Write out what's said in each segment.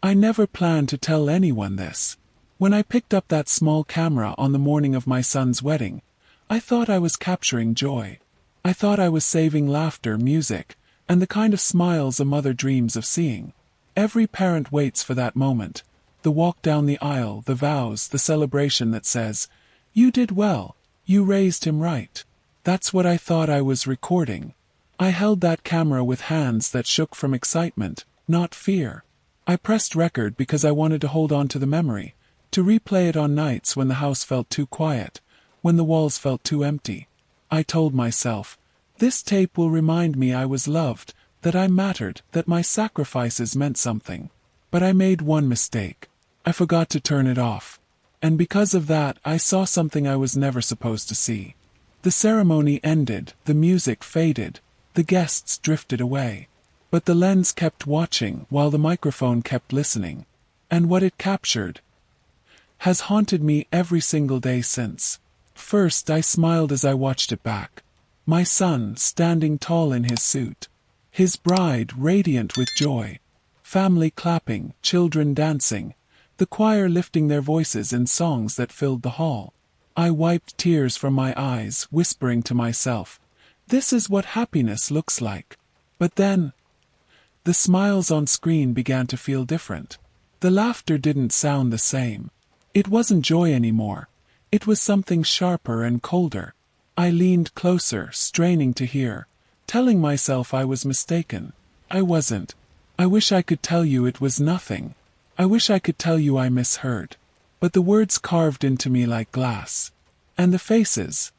I never planned to tell anyone this. When I picked up that small camera on the morning of my son's wedding, I thought I was capturing joy. I thought I was saving laughter, music, and the kind of smiles a mother dreams of seeing. Every parent waits for that moment. The walk down the aisle, the vows, the celebration that says, "You did well. You raised him right." That's what I thought I was recording. I held that camera with hands that shook from excitement, not fear. I pressed record because I wanted to hold on to the memory, to replay it on nights when the house felt too quiet, when the walls felt too empty. I told myself, this tape will remind me I was loved, that I mattered, that my sacrifices meant something. But I made one mistake. I forgot to turn it off. And because of that, I saw something I was never supposed to see. The ceremony ended, the music faded, the guests drifted away. But the lens kept watching while the microphone kept listening. And what it captured has haunted me every single day since. First, I smiled as I watched it back. My son, standing tall in his suit. His bride, radiant with joy. Family clapping, children dancing. The choir lifting their voices in songs that filled the hall. I wiped tears from my eyes, whispering to myself, this is what happiness looks like. But then, the smiles on screen began to feel different. The laughter didn't sound the same. It wasn't joy anymore. It was something sharper and colder. I leaned closer, straining to hear, telling myself I was mistaken. I wasn't. I wish I could tell you it was nothing. I wish I could tell you I misheard. But the words carved into me like glass. And the faces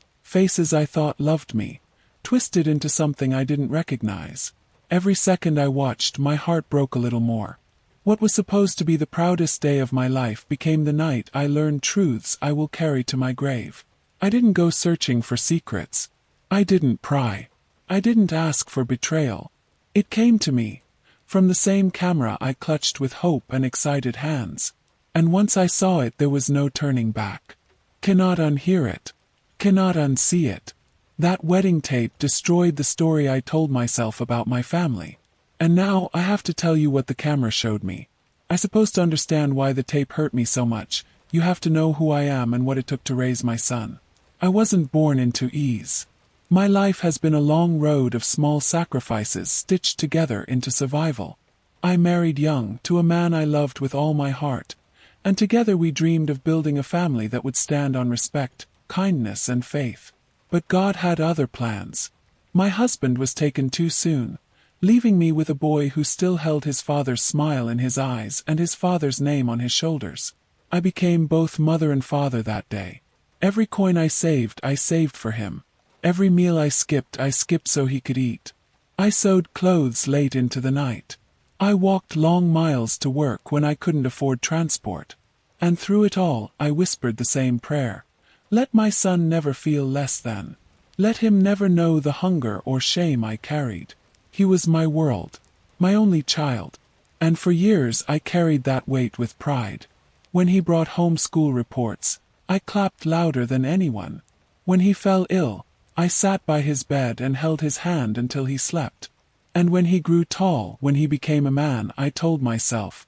I thought loved me, twisted into something I didn't recognize. Every second I watched, my heart broke a little more. What was supposed to be the proudest day of my life became the night I learned truths I will carry to my grave. I didn't go searching for secrets. I didn't pry. I didn't ask for betrayal. It came to me. From the same camera I clutched with hope and excited hands. And once I saw it, there was no turning back. Cannot unhear it. Cannot unsee it. That wedding tape destroyed the story I told myself about my family. And now I have to tell you what the camera showed me. I suppose to understand why the tape hurt me so much, you have to know who I am and what it took to raise my son. I wasn't born into ease. My life has been a long road of small sacrifices stitched together into survival. I married young, to a man I loved with all my heart, and together we dreamed of building a family that would stand on respect, kindness and faith. But God had other plans. My husband was taken too soon, leaving me with a boy who still held his father's smile in his eyes and his father's name on his shoulders. I became both mother and father that day. Every coin I saved for him. Every meal I skipped so he could eat. I sewed clothes late into the night. I walked long miles to work when I couldn't afford transport. And through it all, I whispered the same prayer. Let my son never feel less than. Let him never know the hunger or shame I carried. He was my world, my only child. And for years I carried that weight with pride. When he brought home school reports, I clapped louder than anyone. When he fell ill, I sat by his bed and held his hand until he slept. And when he grew tall, when he became a man, I told myself,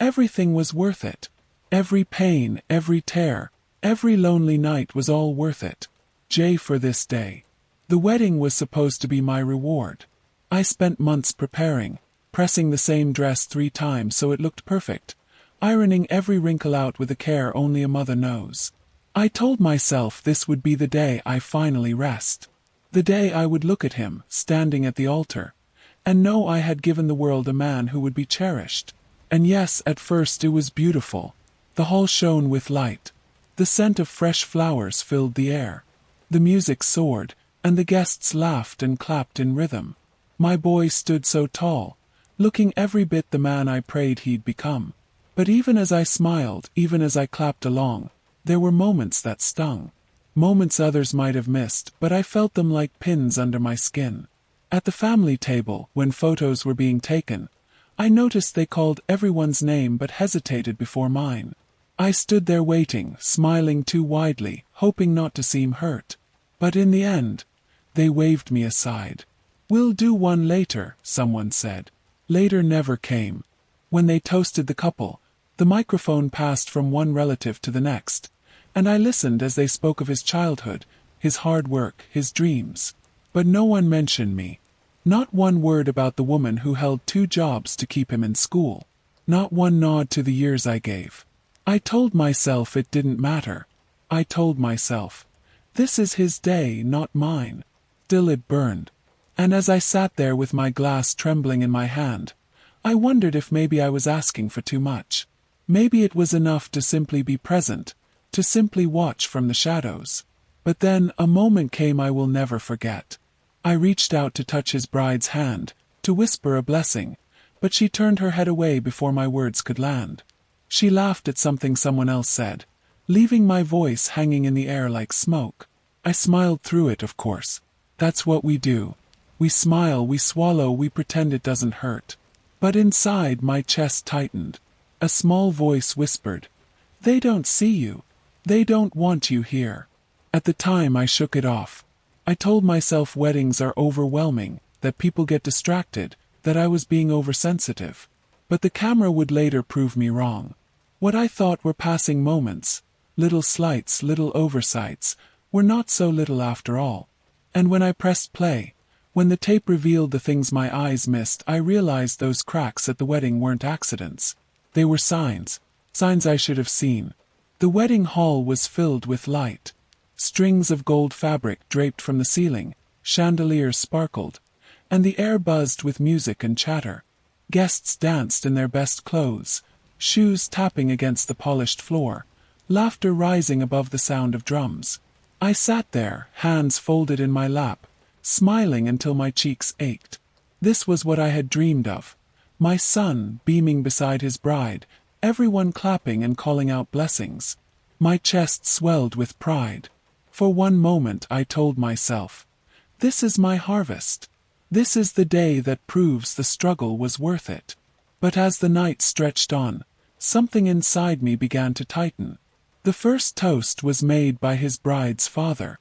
everything was worth it. Every pain, every tear, every lonely night was all worth it. J for this day. The wedding was supposed to be my reward. I spent months preparing, pressing the same dress 3 times so it looked perfect, ironing every wrinkle out with a care only a mother knows. I told myself this would be the day I finally rest. The day I would look at him, standing at the altar, and know I had given the world a man who would be cherished. And yes, at first it was beautiful. The hall shone with light. The scent of fresh flowers filled the air. The music soared, and the guests laughed and clapped in rhythm. My boy stood so tall, looking every bit the man I prayed he'd become. But even as I smiled, even as I clapped along, there were moments that stung. Moments others might have missed, but I felt them like pins under my skin. At the family table, when photos were being taken, I noticed they called everyone's name but hesitated before mine. I stood there waiting, smiling too widely, hoping not to seem hurt. But in the end, they waved me aside. We'll do one later, someone said. Later never came. When they toasted the couple, the microphone passed from one relative to the next, and I listened as they spoke of his childhood, his hard work, his dreams. But no one mentioned me. Not one word about the woman who held 2 jobs to keep him in school. Not one nod to the years I gave. I told myself it didn't matter. I told myself, this is his day, not mine. Still it burned. And as I sat there with my glass trembling in my hand, I wondered if maybe I was asking for too much. Maybe it was enough to simply be present, to simply watch from the shadows. But then a moment came I will never forget. I reached out to touch his bride's hand, to whisper a blessing, but she turned her head away before my words could land. She laughed at something someone else said, leaving my voice hanging in the air like smoke. I smiled through it, of course. That's what we do. We smile, we swallow, we pretend it doesn't hurt. But inside my chest tightened. A small voice whispered, "They don't see you. They don't want you here." At the time I shook it off. I told myself weddings are overwhelming, that people get distracted, that I was being oversensitive. But the camera would later prove me wrong. What I thought were passing moments, little slights, little oversights, were not so little after all. And when I pressed play, when the tape revealed the things my eyes missed, I realized those cracks at the wedding weren't accidents. They were signs. Signs I should have seen. The wedding hall was filled with light. Strings of gold fabric draped from the ceiling, chandeliers sparkled, and the air buzzed with music and chatter. Guests danced in their best clothes, shoes tapping against the polished floor, laughter rising above the sound of drums. I sat there, hands folded in my lap, smiling until my cheeks ached. This was what I had dreamed of. My son beaming beside his bride, everyone clapping and calling out blessings. My chest swelled with pride. For one moment I told myself, this is my harvest. This is the day that proves the struggle was worth it. But as the night stretched on, something inside me began to tighten. The first toast was made by his bride's father.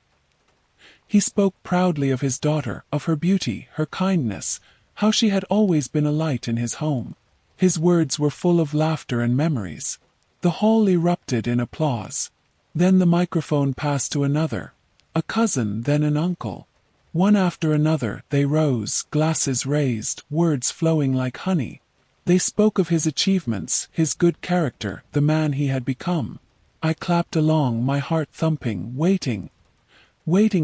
He spoke proudly of his daughter, of her beauty, her kindness, how she had always been a light in his home. His words were full of laughter and memories. The hall erupted in applause. Then the microphone passed to another, a cousin, then an uncle. One after another, they rose, glasses raised, words flowing like honey. They spoke of his achievements, his good character, the man he had become. I clapped along, my heart thumping, waiting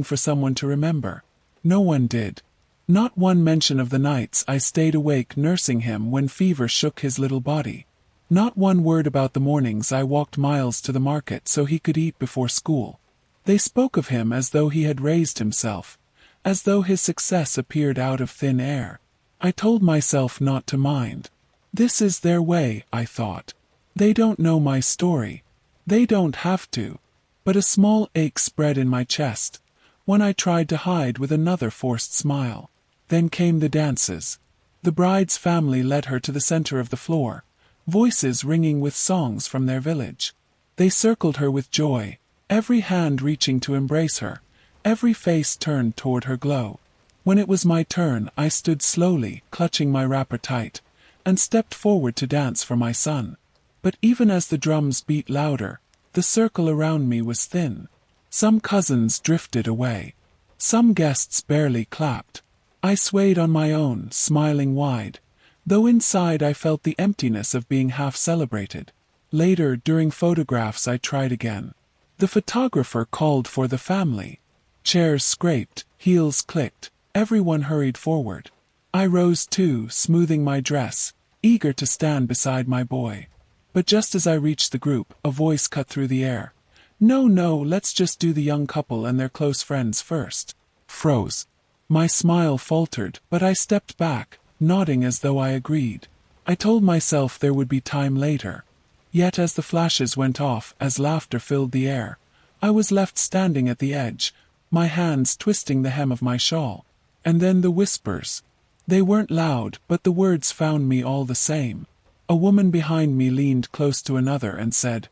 for someone to remember. No one did. Not one mention of the nights I stayed awake nursing him when fever shook his little body. Not one word about the mornings I walked miles to the market so he could eat before school. They spoke of him as though he had raised himself, as though his success appeared out of thin air. I told myself not to mind. This is their way, I thought. They don't know my story. They don't have to. But a small ache spread in my chest, one I tried to hide with another forced smile. Then came the dances. The bride's family led her to the center of the floor, voices ringing with songs from their village. They circled her with joy, every hand reaching to embrace her, every face turned toward her glow. When it was my turn, I stood slowly, clutching my wrapper tight, and stepped forward to dance for my son. But even as the drums beat louder, the circle around me was thin. Some cousins drifted away. Some guests barely clapped. I swayed on my own, smiling wide, though inside I felt the emptiness of being half celebrated. Later, during photographs, I tried again. The photographer called for the family. Chairs scraped, heels clicked, everyone hurried forward. I rose too, smoothing my dress, eager to stand beside my boy. But just as I reached the group, a voice cut through the air. "No, no, let's just do the young couple and their close friends first." Froze. My smile faltered, but I stepped back, nodding as though I agreed. I told myself there would be time later. Yet as the flashes went off, as laughter filled the air, I was left standing at the edge, my hands twisting the hem of my shawl. And then the whispers. They weren't loud, but the words found me all the same. A woman behind me leaned close to another and said,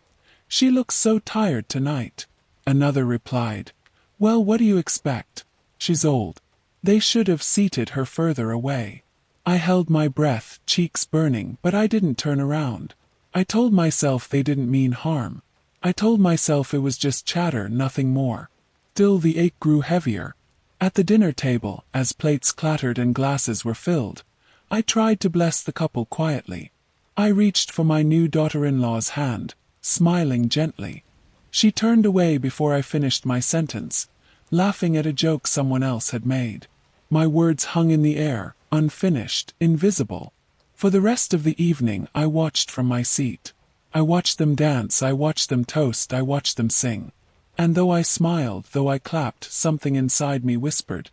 "She looks so tired tonight." Another replied, "Well, what do you expect? She's old." They should have seated her further away. I held my breath, cheeks burning, but I didn't turn around. I told myself they didn't mean harm. I told myself it was just chatter, nothing more. Still the ache grew heavier. At the dinner table, as plates clattered and glasses were filled, I tried to bless the couple quietly. I reached for my new daughter-in-law's hand, smiling gently. She turned away before I finished my sentence, laughing at a joke someone else had made. My words hung in the air, unfinished, invisible. For the rest of the evening I watched from my seat. I watched them dance, I watched them toast, I watched them sing. And though I smiled, though I clapped, something inside me whispered,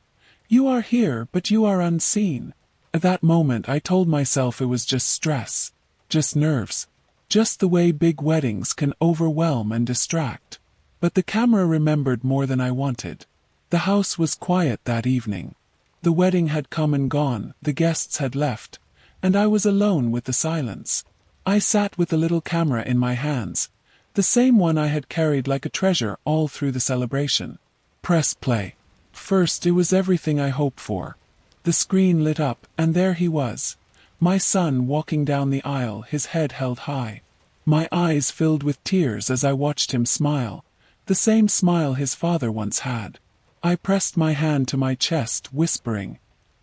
"You are here, but you are unseen." At that moment I told myself it was just stress, just nerves, just the way big weddings can overwhelm and distract. But the camera remembered more than I wanted. The house was quiet that evening. The wedding had come and gone, the guests had left, and I was alone with the silence. I sat with the little camera in my hands, the same one I had carried like a treasure all through the celebration. Press play. First, it was everything I hoped for. The screen lit up, and there he was. My son walking down the aisle, his head held high. My eyes filled with tears as I watched him smile, the same smile his father once had. I pressed my hand to my chest, whispering,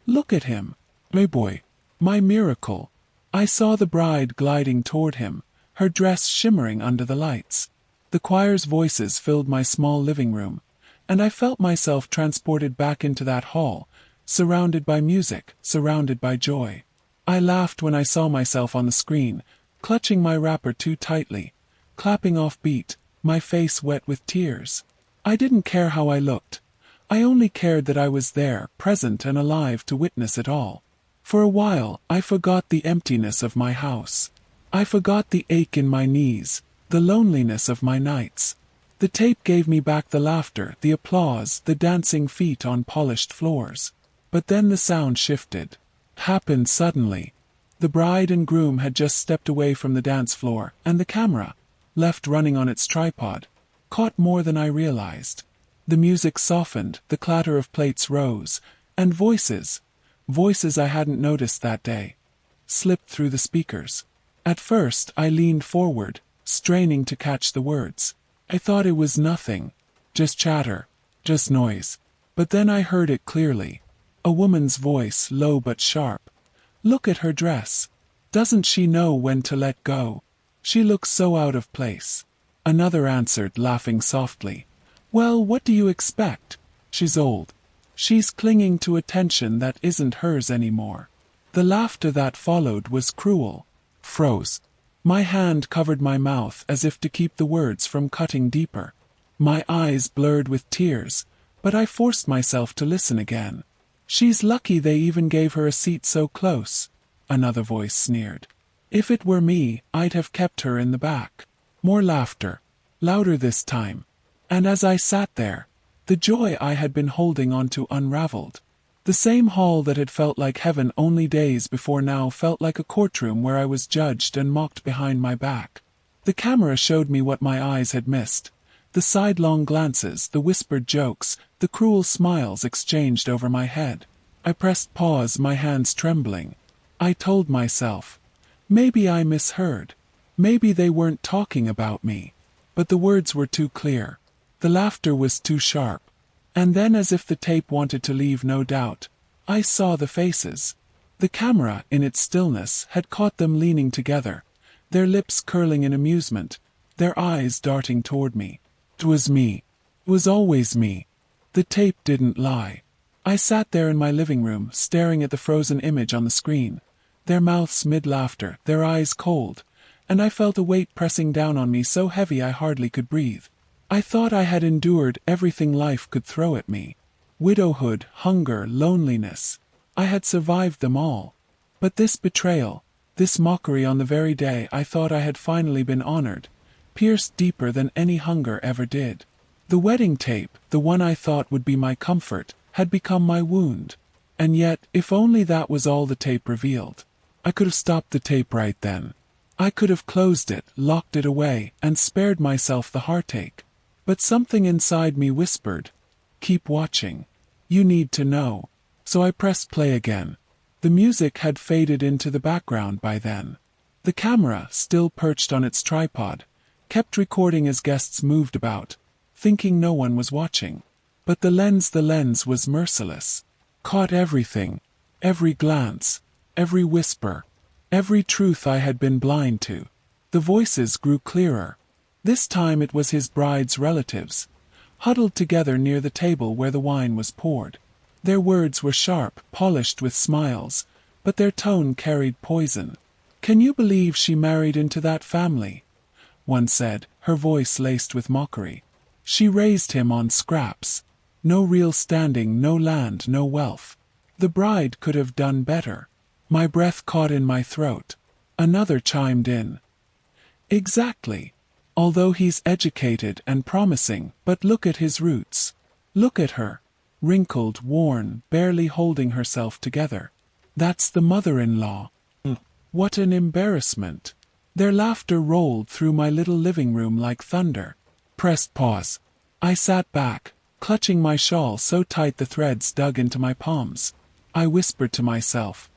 "Look at him, my boy, my miracle." I saw the bride gliding toward him, her dress shimmering under the lights. The choir's voices filled my small living room, and I felt myself transported back into that hall, surrounded by music, surrounded by joy. I laughed when I saw myself on the screen, clutching my wrapper too tightly, clapping off beat, my face wet with tears. I didn't care how I looked. I only cared that I was there, present and alive to witness it all. For a while, I forgot the emptiness of my house. I forgot the ache in my knees, the loneliness of my nights. The tape gave me back the laughter, the applause, the dancing feet on polished floors. But then the sound shifted. Happened suddenly. The bride and groom had just stepped away from the dance floor, and the camera, left running on its tripod, caught more than I realized. The music softened, the clatter of plates rose, and voices I hadn't noticed that day, slipped through the speakers. At first, I leaned forward, straining to catch the words. I thought it was nothing, just chatter, just noise. But then I heard it clearly. A woman's voice, low but sharp. "Look at her dress. Doesn't she know when to let go? She looks so out of place." Another answered, laughing softly, "Well, what do you expect? She's old. She's clinging to attention that isn't hers anymore." The laughter that followed was cruel. Froze. My hand covered my mouth as if to keep the words from cutting deeper. My eyes blurred with tears, but I forced myself to listen again. "She's lucky they even gave her a seat so close," another voice sneered. "If it were me, I'd have kept her in the back." More laughter, louder this time. And as I sat there, the joy I had been holding onto unraveled. The same hall that had felt like heaven only days before now felt like a courtroom where I was judged and mocked behind my back. The camera showed me what my eyes had missed. The sidelong glances, the whispered jokes, the cruel smiles exchanged over my head. I pressed pause, my hands trembling. I told myself, maybe I misheard. Maybe they weren't talking about me. But the words were too clear. The laughter was too sharp. And then, as if the tape wanted to leave no doubt, I saw the faces. The camera, in its stillness, had caught them leaning together, their lips curling in amusement, their eyes darting toward me. It was me. It was always me. The tape didn't lie. I sat there in my living room, staring at the frozen image on the screen, their mouths mid-laughter, their eyes cold, and I felt a weight pressing down on me so heavy I hardly could breathe. I thought I had endured everything life could throw at me. Widowhood, hunger, loneliness. I had survived them all. But this betrayal, this mockery on the very day I thought I had finally been honored, pierced deeper than any hunger ever did. The wedding tape, the one I thought would be my comfort, had become my wound. And yet, if only that was all the tape revealed. I could have stopped the tape right then. I could have closed it, locked it away, and spared myself the heartache. But something inside me whispered, "Keep watching. You need to know." So I pressed play again. The music had faded into the background by then. The camera, still perched on its tripod, kept recording as guests moved about, thinking no one was watching. But the lens was merciless. Caught everything, every glance, every whisper, every truth I had been blind to. The voices grew clearer. This time it was his bride's relatives, huddled together near the table where the wine was poured. Their words were sharp, polished with smiles, but their tone carried poison. "Can you believe she married into that family?" one said, her voice laced with mockery. "She raised him on scraps. No real standing, no land, no wealth. The bride could have done better." My breath caught in my throat. Another chimed in. "Exactly. Although he's educated and promising, but look at his roots. Look at her. Wrinkled, worn, barely holding herself together. That's the mother-in-law. What an embarrassment." Their laughter rolled through my little living room like thunder. Pressed pause. I sat back, clutching my shawl so tight the threads dug into my palms. I whispered to myself,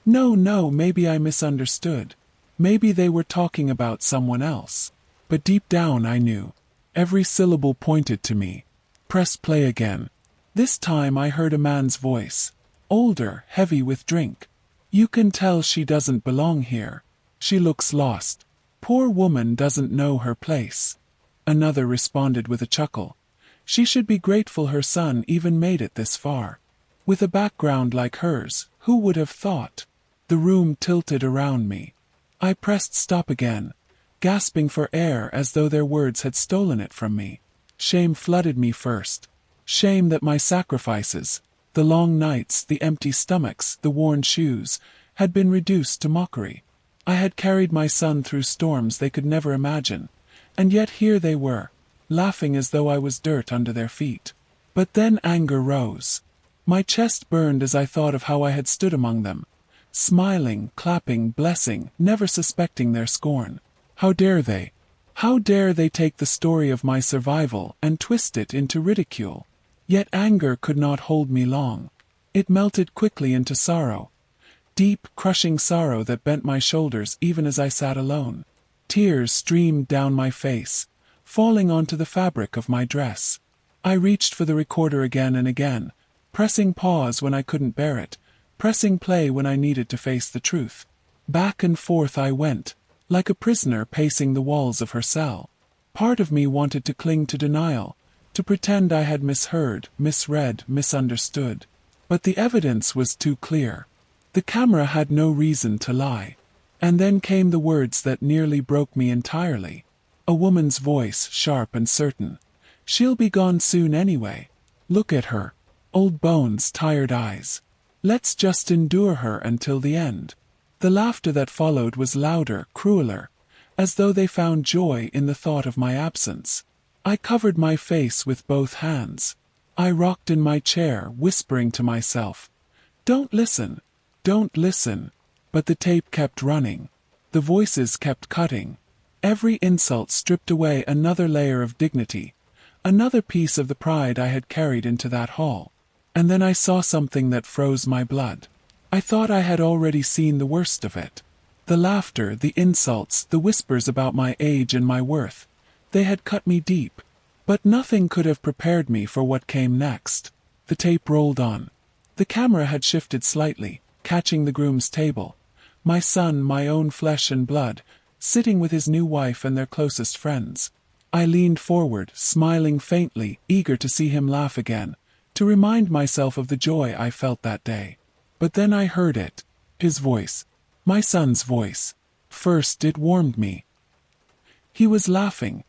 No, maybe I misunderstood. Maybe they were talking about someone else." But deep down I knew. Every syllable pointed to me. Press play again. This time I heard a man's voice. Older, heavy with drink. "You can tell she doesn't belong here. She looks lost. Poor woman doesn't know her place." Another responded with a chuckle. "She should be grateful her son even made it this far. With a background like hers, who would have thought?" The room tilted around me. I pressed stop again, gasping for air as though their words had stolen it from me. Shame flooded me first. Shame that my sacrifices, the long nights, the empty stomachs, the worn shoes, had been reduced to mockery. I had carried my son through storms they could never imagine, and yet here they were, laughing as though I was dirt under their feet. But then anger rose. My chest burned as I thought of how I had stood among them, smiling, clapping, blessing, never suspecting their scorn. How dare they? How dare they take the story of my survival and twist it into ridicule? Yet anger could not hold me long. It melted quickly into sorrow. Deep, crushing sorrow that bent my shoulders even as I sat alone. Tears streamed down my face, falling onto the fabric of my dress. I reached for the recorder again and again, pressing pause when I couldn't bear it, pressing play when I needed to face the truth. Back and forth I went, like a prisoner pacing the walls of her cell. Part of me wanted to cling to denial, to pretend I had misheard, misread, misunderstood. But the evidence was too clear. The camera had no reason to lie. And then came the words that nearly broke me entirely. A woman's voice, sharp and certain. "She'll be gone soon anyway. Look at her. Old bones, tired eyes. Let's just endure her until the end." The laughter that followed was louder, crueler, as though they found joy in the thought of my absence. I covered my face with both hands. I rocked in my chair, whispering to myself, "Don't listen. Don't listen." But the tape kept running. The voices kept cutting. Every insult stripped away another layer of dignity, another piece of the pride I had carried into that hall. And then I saw something that froze my blood. I thought I had already seen the worst of it. The laughter, the insults, the whispers about my age and my worth. They had cut me deep. But nothing could have prepared me for what came next. The tape rolled on. The camera had shifted slightly, catching the groom's table. My son, my own flesh and blood, sitting with his new wife and their closest friends. I leaned forward, smiling faintly, eager to see him laugh again, to remind myself of the joy I felt that day. But then I heard it. His voice. My son's voice. First it warmed me. He was laughing.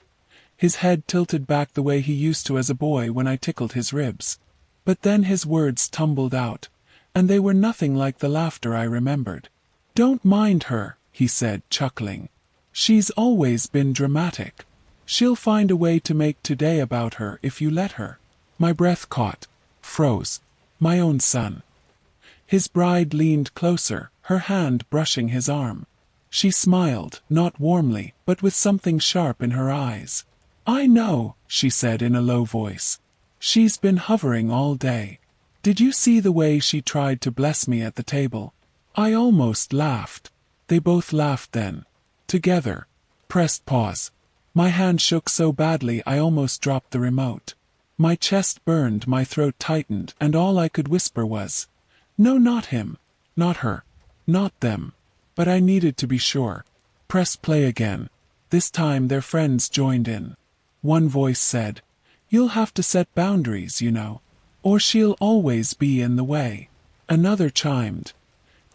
His head tilted back the way he used to as a boy when I tickled his ribs. But then his words tumbled out, and they were nothing like the laughter I remembered. "Don't mind her," he said, chuckling. "She's always been dramatic. She'll find a way to make today about her if you let her." My breath caught, froze. My own son. His bride leaned closer, her hand brushing his arm. She smiled, not warmly, but with something sharp in her eyes. "I know," she said in a low voice. "She's been hovering all day. Did you see the way she tried to bless me at the table? I almost laughed. They both laughed then. Together. Pressed pause. My hand shook so badly I almost dropped the remote. My chest burned, my throat tightened, and all I could whisper was, "No, not him. Not her. Not them." But I needed to be sure. Press play again. This time their friends joined in. One voice said, "You'll have to set boundaries, you know. Or she'll always be in the way." Another chimed,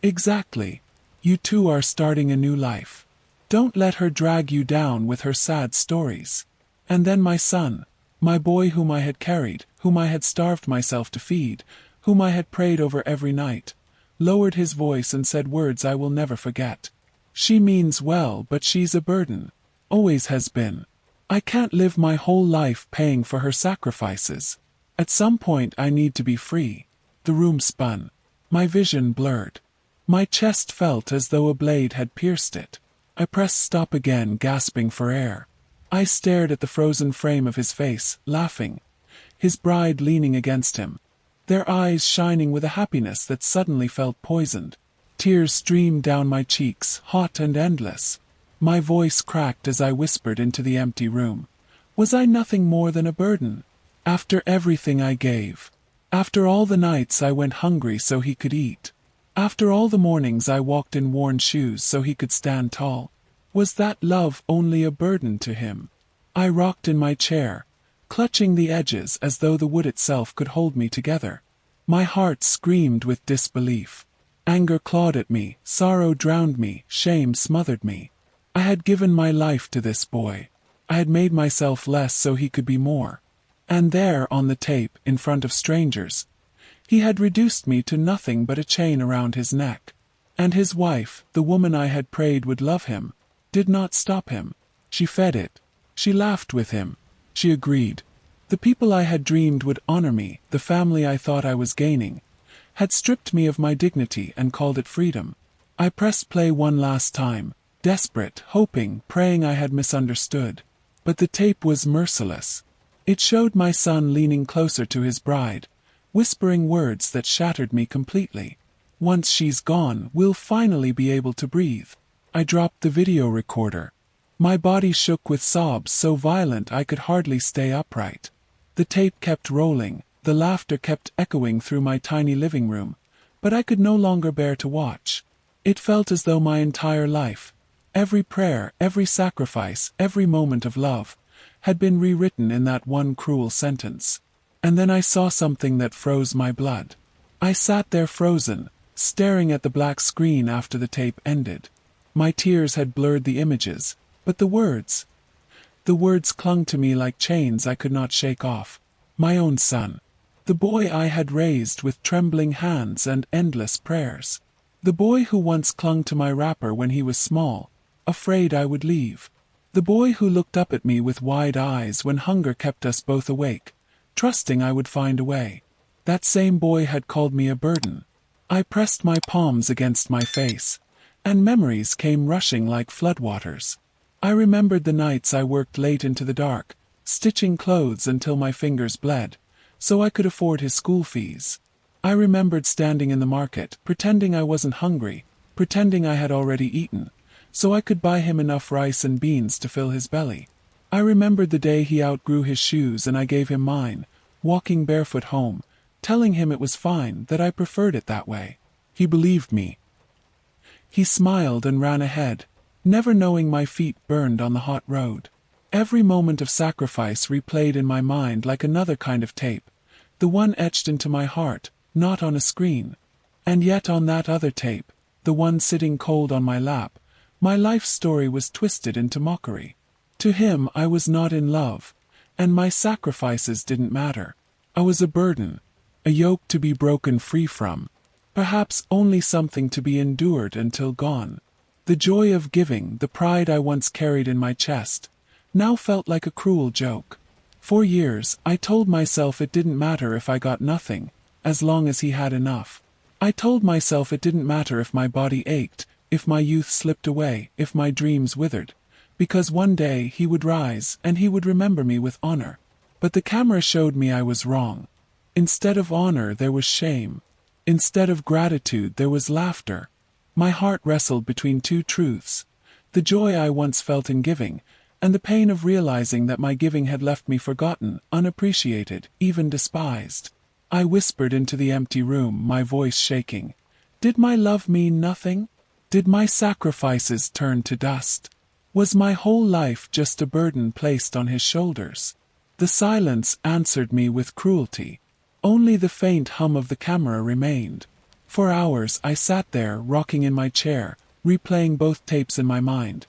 "Exactly. You two are starting a new life. Don't let her drag you down with her sad stories." And then my son, my boy whom I had carried, whom I had starved myself to feed, whom I had prayed over every night, lowered his voice and said words I will never forget. "She means well, but she's a burden. Always has been. I can't live my whole life paying for her sacrifices. At some point I need to be free." The room spun. My vision blurred. My chest felt as though a blade had pierced it. I pressed stop again, gasping for air. I stared at the frozen frame of his face, laughing. His bride leaning against him. Their eyes shining with a happiness that suddenly felt poisoned. Tears streamed down my cheeks, hot and endless. My voice cracked as I whispered into the empty room. Was I nothing more than a burden? After everything I gave. After all the nights I went hungry so he could eat. After all the mornings I walked in worn shoes so he could stand tall. Was that love only a burden to him? I rocked in my chair, clutching the edges as though the wood itself could hold me together. My heart screamed with disbelief. Anger clawed at me, sorrow drowned me, shame smothered me. I had given my life to this boy. I had made myself less so he could be more. And there, on the tape, in front of strangers, he had reduced me to nothing but a chain around his neck. And his wife, the woman I had prayed would love him, did not stop him. She fed it. She laughed with him. She agreed. The people I had dreamed would honor me, the family I thought I was gaining, had stripped me of my dignity and called it freedom. I pressed play one last time, desperate, hoping, praying I had misunderstood. But the tape was merciless. It showed my son leaning closer to his bride, whispering words that shattered me completely. "Once she's gone, we'll finally be able to breathe." I dropped the video recorder. My body shook with sobs so violent I could hardly stay upright. The tape kept rolling, the laughter kept echoing through my tiny living room, but I could no longer bear to watch. It felt as though my entire life, every prayer, every sacrifice, every moment of love, had been rewritten in that one cruel sentence. And then I saw something that froze my blood. I sat there frozen, staring at the black screen after the tape ended. My tears had blurred the images, but the words clung to me like chains I could not shake off. My own son. The boy I had raised with trembling hands and endless prayers. The boy who once clung to my wrapper when he was small, afraid I would leave. The boy who looked up at me with wide eyes when hunger kept us both awake, trusting I would find a way. That same boy had called me a burden. I pressed my palms against my face, and memories came rushing like floodwaters. I remembered the nights I worked late into the dark, stitching clothes until my fingers bled, so I could afford his school fees. I remembered standing in the market, pretending I wasn't hungry, pretending I had already eaten, so I could buy him enough rice and beans to fill his belly. I remembered the day he outgrew his shoes and I gave him mine, walking barefoot home, telling him it was fine, that I preferred it that way. He believed me. He smiled and ran ahead, never knowing my feet burned on the hot road. Every moment of sacrifice replayed in my mind like another kind of tape, the one etched into my heart, not on a screen. And yet on that other tape, the one sitting cold on my lap, my life story was twisted into mockery. To him I was not in love, and my sacrifices didn't matter. I was a burden, a yoke to be broken free from, perhaps only something to be endured until gone. The joy of giving, the pride I once carried in my chest, now felt like a cruel joke. For years, I told myself it didn't matter if I got nothing, as long as he had enough. I told myself it didn't matter if my body ached, if my youth slipped away, if my dreams withered, because one day he would rise and he would remember me with honor. But the camera showed me I was wrong. Instead of honor, there was shame. Instead of gratitude, there was laughter. My heart wrestled between two truths: the joy I once felt in giving, and the pain of realizing that my giving had left me forgotten, unappreciated, even despised. I whispered into the empty room, my voice shaking. Did my love mean nothing? Did my sacrifices turn to dust? Was my whole life just a burden placed on his shoulders? The silence answered me with cruelty. Only the faint hum of the camera remained. For hours I sat there, rocking in my chair, replaying both tapes in my mind.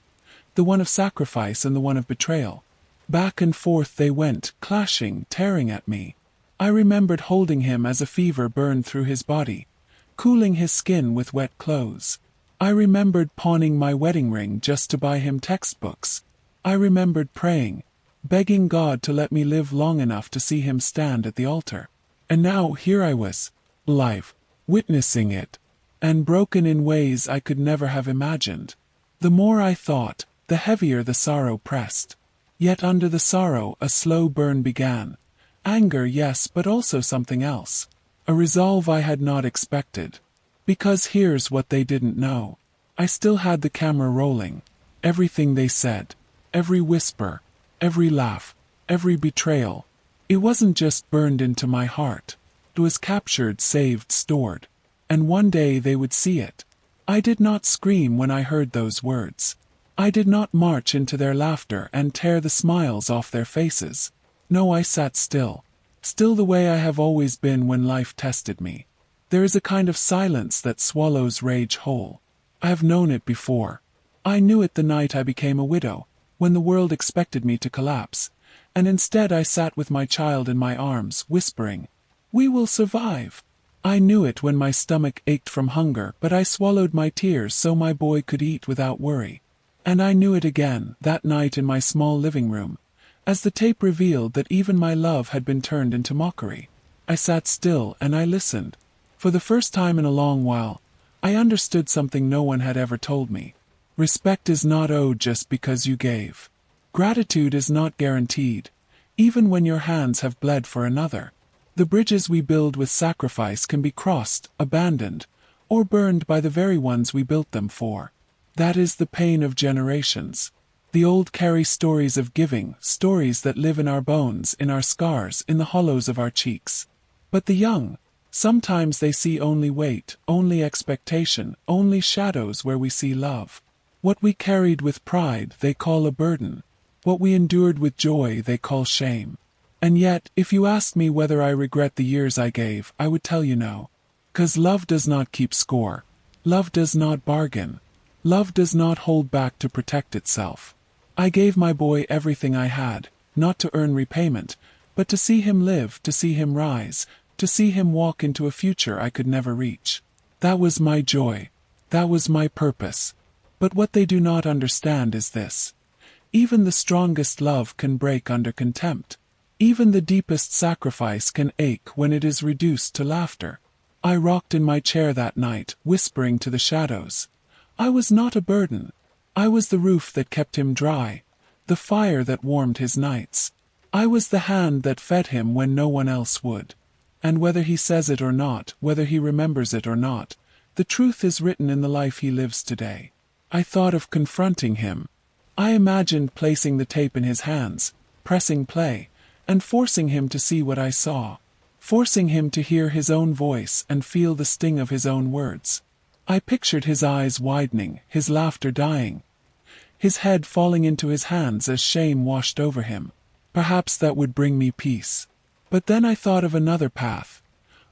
The one of sacrifice and the one of betrayal. Back and forth they went, clashing, tearing at me. I remembered holding him as a fever burned through his body, cooling his skin with wet clothes. I remembered pawning my wedding ring just to buy him textbooks. I remembered praying, begging God to let me live long enough to see him stand at the altar. And now here I was, alive, witnessing it, and broken in ways I could never have imagined. The more I thought, the heavier the sorrow pressed. Yet under the sorrow a slow burn began. Anger, yes, but also something else. A resolve I had not expected. Because here's what they didn't know. I still had the camera rolling. Everything they said. Every whisper. Every laugh. Every betrayal. It wasn't just burned into my heart. It was captured, saved, stored. And one day they would see it. I did not scream when I heard those words. I did not march into their laughter and tear the smiles off their faces. No, I sat still. Still the way I have always been when life tested me. There is a kind of silence that swallows rage whole. I have known it before. I knew it the night I became a widow, when the world expected me to collapse, and instead I sat with my child in my arms, whispering, "We will survive." I knew it when my stomach ached from hunger, but I swallowed my tears so my boy could eat without worry. And I knew it again, that night in my small living room, as the tape revealed that even my love had been turned into mockery. I sat still and I listened. For the first time in a long while, I understood something no one had ever told me. Respect is not owed just because you gave. Gratitude is not guaranteed, even when your hands have bled for another. The bridges we build with sacrifice can be crossed, abandoned, or burned by the very ones we built them for. That is the pain of generations. The old carry stories of giving, stories that live in our bones, in our scars, in the hollows of our cheeks. But the young, sometimes they see only weight, only expectation, only shadows where we see love. What we carried with pride they call a burden. What we endured with joy they call shame. And yet, if you asked me whether I regret the years I gave, I would tell you no. 'Cause love does not keep score. Love does not bargain. Love does not hold back to protect itself. I gave my boy everything I had, not to earn repayment, but to see him live, to see him rise, to see him walk into a future I could never reach. That was my joy. That was my purpose. But what they do not understand is this. Even the strongest love can break under contempt. Even the deepest sacrifice can ache when it is reduced to laughter. I rocked in my chair that night, whispering to the shadows. I was not a burden. I was the roof that kept him dry, the fire that warmed his nights. I was the hand that fed him when no one else would. And whether he says it or not, whether he remembers it or not, the truth is written in the life he lives today. I thought of confronting him. I imagined placing the tape in his hands, pressing play, and forcing him to see what I saw. Forcing him to hear his own voice and feel the sting of his own words. I pictured his eyes widening, his laughter dying, his head falling into his hands as shame washed over him. Perhaps that would bring me peace. But then I thought of another path,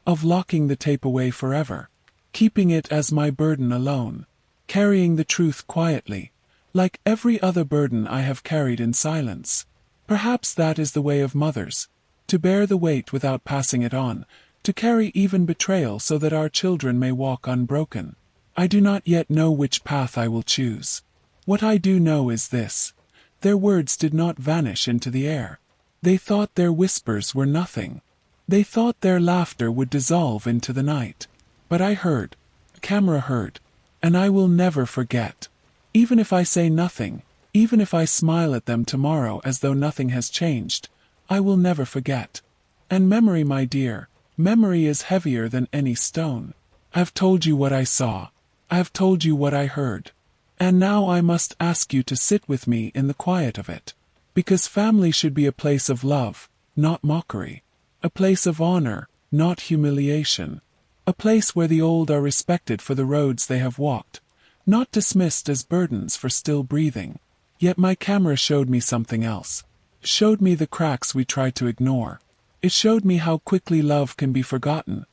of locking the tape away forever, keeping it as my burden alone, carrying the truth quietly, like every other burden I have carried in silence. Perhaps that is the way of mothers, to bear the weight without passing it on, to carry even betrayal so that our children may walk unbroken. I do not yet know which path I will choose. What I do know is this. Their words did not vanish into the air. They thought their whispers were nothing. They thought their laughter would dissolve into the night. But I heard. The camera heard. And I will never forget. Even if I say nothing, even if I smile at them tomorrow as though nothing has changed, I will never forget. And memory, my dear, memory is heavier than any stone. I've told you what I saw. I have told you what I heard. And now I must ask you to sit with me in the quiet of it. Because family should be a place of love, not mockery. A place of honor, not humiliation. A place where the old are respected for the roads they have walked, not dismissed as burdens for still breathing. Yet my camera showed me something else. It showed me the cracks we try to ignore. It showed me how quickly love can be forgotten,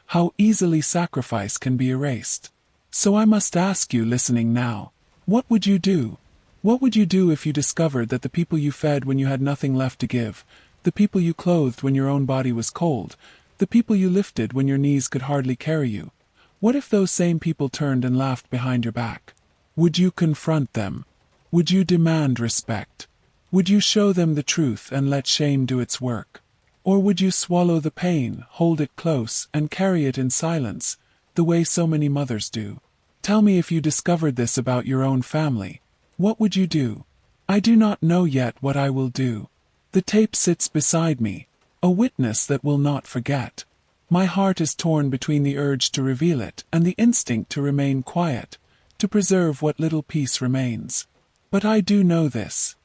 how easily sacrifice can be erased. So I must ask you, listening now, what would you do? What would you do if you discovered that the people you fed when you had nothing left to give, the people you clothed when your own body was cold, the people you lifted when your knees could hardly carry you, what if those same people turned and laughed behind your back? Would you confront them? Would you demand respect? Would you show them the truth and let shame do its work? Or would you swallow the pain, hold it close, and carry it in silence, the way so many mothers do? Tell me, if you discovered this about your own family, what would you do? I do not know yet what I will do. The tape sits beside me, a witness that will not forget. My heart is torn between the urge to reveal it and the instinct to remain quiet, to preserve what little peace remains. But I do know this.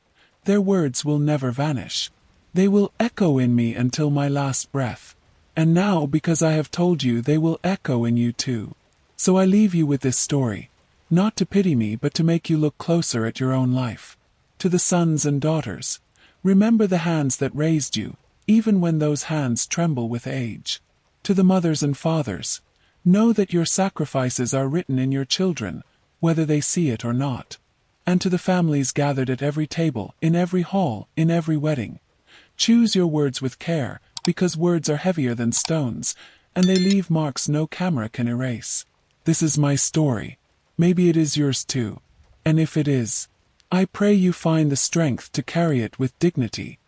Their words will never vanish. They will echo in me until my last breath. And now, because I have told you, they will echo in you too. So I leave you with this story, not to pity me but to make you look closer at your own life. To the sons and daughters, remember the hands that raised you, even when those hands tremble with age. To the mothers and fathers, know that your sacrifices are written in your children, whether they see it or not. And to the families gathered at every table, in every hall, in every wedding, choose your words with care, because words are heavier than stones, and they leave marks no camera can erase. This is my story. Maybe it is yours too. And if it is, I pray you find the strength to carry it with dignity,